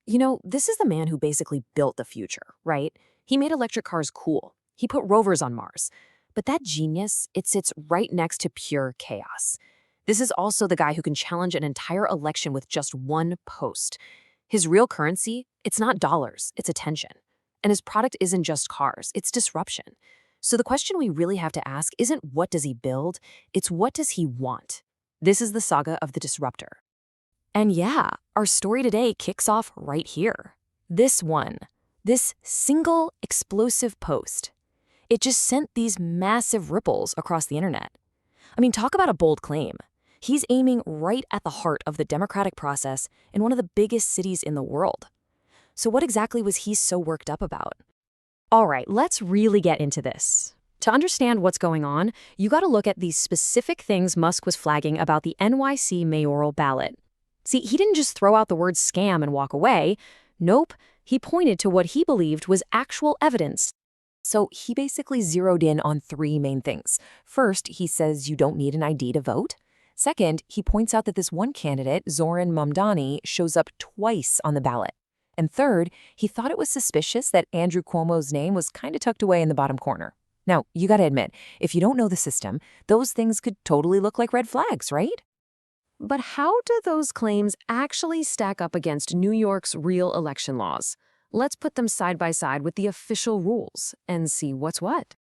This is the man who basically built the future, right? He made electric cars cool. He put rovers on Mars. But that genius, it sits right next to pure chaos. This is also the guy who can challenge an entire election with just one post. His real currency, it's not dollars, it's attention. And his product isn't just cars, it's disruption. So the question we really have to ask isn't what does he build, it's what does he want? This is the saga of the disruptor. And yeah, our story today kicks off right here. This single explosive post. It just sent these massive ripples across the internet. I mean, talk about a bold claim. He's aiming right at the heart of the democratic process in one of the biggest cities in the world. So what exactly was he so worked up about? All right, let's really get into this. To understand what's going on, you got to look at these specific things Musk was flagging about the NYC mayoral ballot. See, he didn't just throw out the word scam and walk away. Nope, he pointed to what he believed was actual evidence. So he basically zeroed in on three main things. First, he says you don't need an ID to vote. Second, he points out that this one candidate, Zoran Mamdani, shows up twice on the ballot. And third, he thought it was suspicious that Andrew Cuomo's name was kind of tucked away in the bottom corner. Now, you got to admit, if you don't know the system, those things could totally look like red flags, right? But how do those claims actually stack up against New York's real election laws? Let's put them side by side with the official rules and see what's what.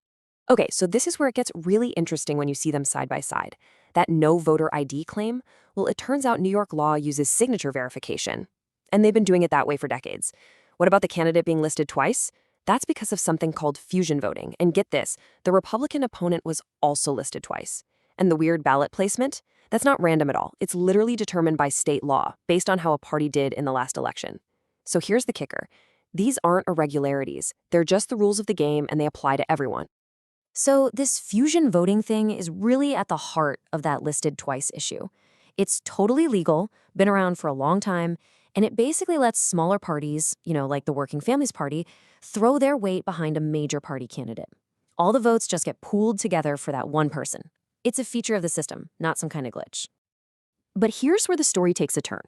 Okay, so this is where it gets really interesting when you see them side by side. That no voter ID claim, well, it turns out New York law uses signature verification. And they've been doing it that way for decades. What about the candidate being listed twice? That's because of something called fusion voting. And get this, the Republican opponent was also listed twice. And the weird ballot placement? That's not random at all. It's literally determined by state law, based on how a party did in the last election. So here's the kicker. These aren't irregularities. They're just the rules of the game, and they apply to everyone. So this fusion voting thing is really at the heart of that listed twice issue. It's totally legal, been around for a long time, and it basically lets smaller parties, like the Working Families Party, throw their weight behind a major party candidate. All the votes just get pooled together for that one person. It's a feature of the system, not some kind of glitch. But here's where the story takes a turn.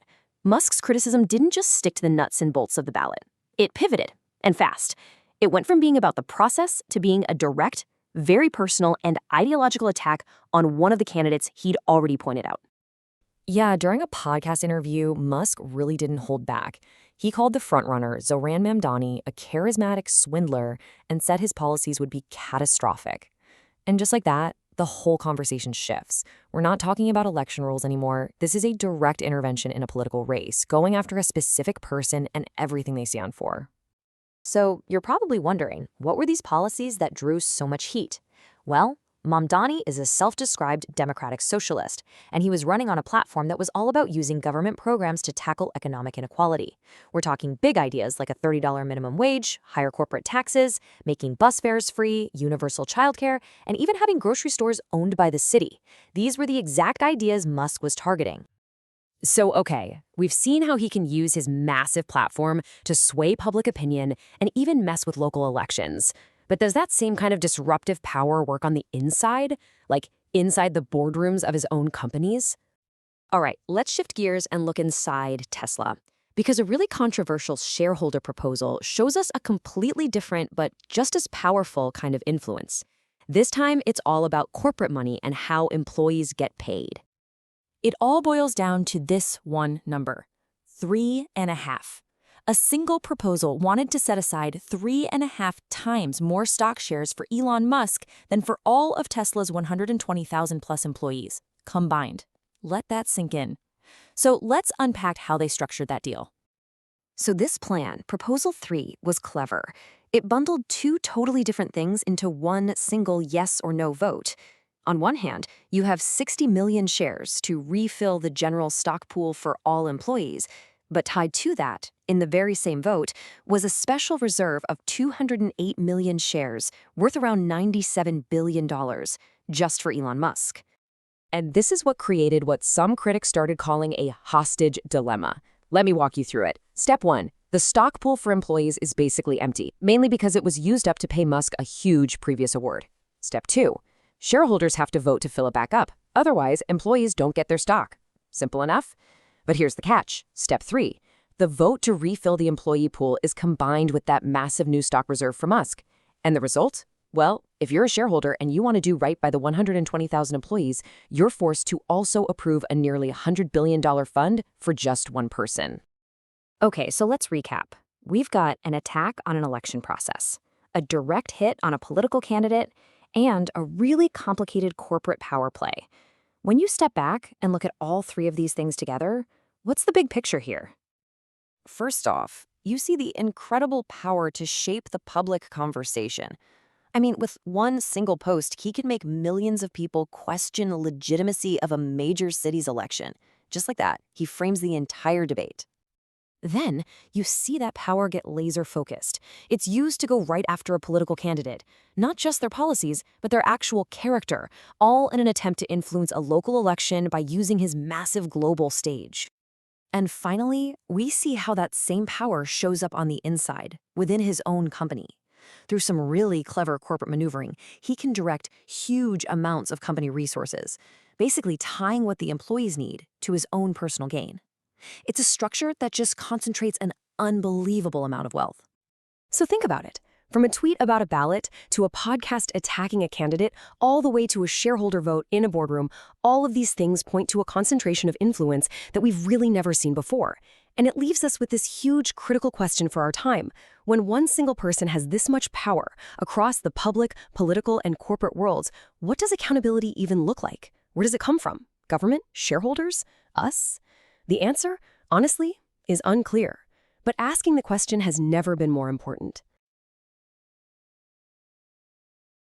Musk's criticism didn't just stick to the nuts and bolts of the ballot. It pivoted, and fast. It went from being about the process to being a direct, very personal, and ideological attack on one of the candidates he'd already pointed out. Yeah, during a podcast interview, Musk really didn't hold back. He called the frontrunner, Zoran Mamdani, a charismatic swindler and said his policies would be catastrophic. And just like that, the whole conversation shifts. We're not talking about election rules anymore. This is a direct intervention in a political race, going after a specific person and everything they stand for. So you're probably wondering, what were these policies that drew so much heat? Well, Mamdani is a self-described democratic socialist, and he was running on a platform that was all about using government programs to tackle economic inequality. We're talking big ideas like a $30 minimum wage, higher corporate taxes, making bus fares free, universal childcare, and even having grocery stores owned by the city. These were the exact ideas Musk was targeting. So, okay, we've seen how he can use his massive platform to sway public opinion and even mess with local elections. But does that same kind of disruptive power work on the inside? Like inside the boardrooms of his own companies? All right, let's shift gears and look inside Tesla. Because a really controversial shareholder proposal shows us a completely different but just as powerful kind of influence. This time, it's all about corporate money and how employees get paid. It all boils down to this one number, 3.5. A single proposal wanted to set aside 3.5 times more stock shares for Elon Musk than for all of Tesla's 120,000 plus employees, combined. Let that sink in. So let's unpack how they structured that deal. So this plan, Proposal 3, was clever. It bundled two totally different things into one single yes or no vote. On one hand, you have 60 million shares to refill the general stock pool for all employees. But tied to that, in the very same vote, was a special reserve of 208 million shares, worth around $97 billion, just for Elon Musk. And this is what created what some critics started calling a hostage dilemma. Let me walk you through it. Step 1. The stock pool for employees is basically empty, mainly because it was used up to pay Musk a huge previous award. Step 2. Shareholders have to vote to fill it back up. Otherwise, employees don't get their stock. Simple enough? But here's the catch. Step 3. The vote to refill the employee pool is combined with that massive new stock reserve for Musk. And the result? Well, if you're a shareholder and you want to do right by the 120,000 employees, you're forced to also approve a nearly $100 billion fund for just one person. Okay, so let's recap. We've got an attack on an election process, a direct hit on a political candidate, and a really complicated corporate power play. When you step back and look at all three of these things together, what's the big picture here? First off, you see the incredible power to shape the public conversation. I mean, with one single post, he could make millions of people question the legitimacy of a major city's election. Just like that, he frames the entire debate. Then, you see that power get laser-focused. It's used to go right after a political candidate. Not just their policies, but their actual character, all in an attempt to influence a local election by using his massive global stage. And finally, we see how that same power shows up on the inside, within his own company. Through some really clever corporate maneuvering, he can direct huge amounts of company resources, basically tying what the employees need to his own personal gain. It's a structure that just concentrates an unbelievable amount of wealth. So think about it. From a tweet about a ballot to a podcast attacking a candidate, all the way to a shareholder vote in a boardroom, all of these things point to a concentration of influence that we've really never seen before. And it leaves us with this huge critical question for our time. When one single person has this much power across the public, political, and corporate worlds, what does accountability even look like? Where does it come from? Government? Shareholders? Us? The answer, honestly, is unclear. But asking the question has never been more important.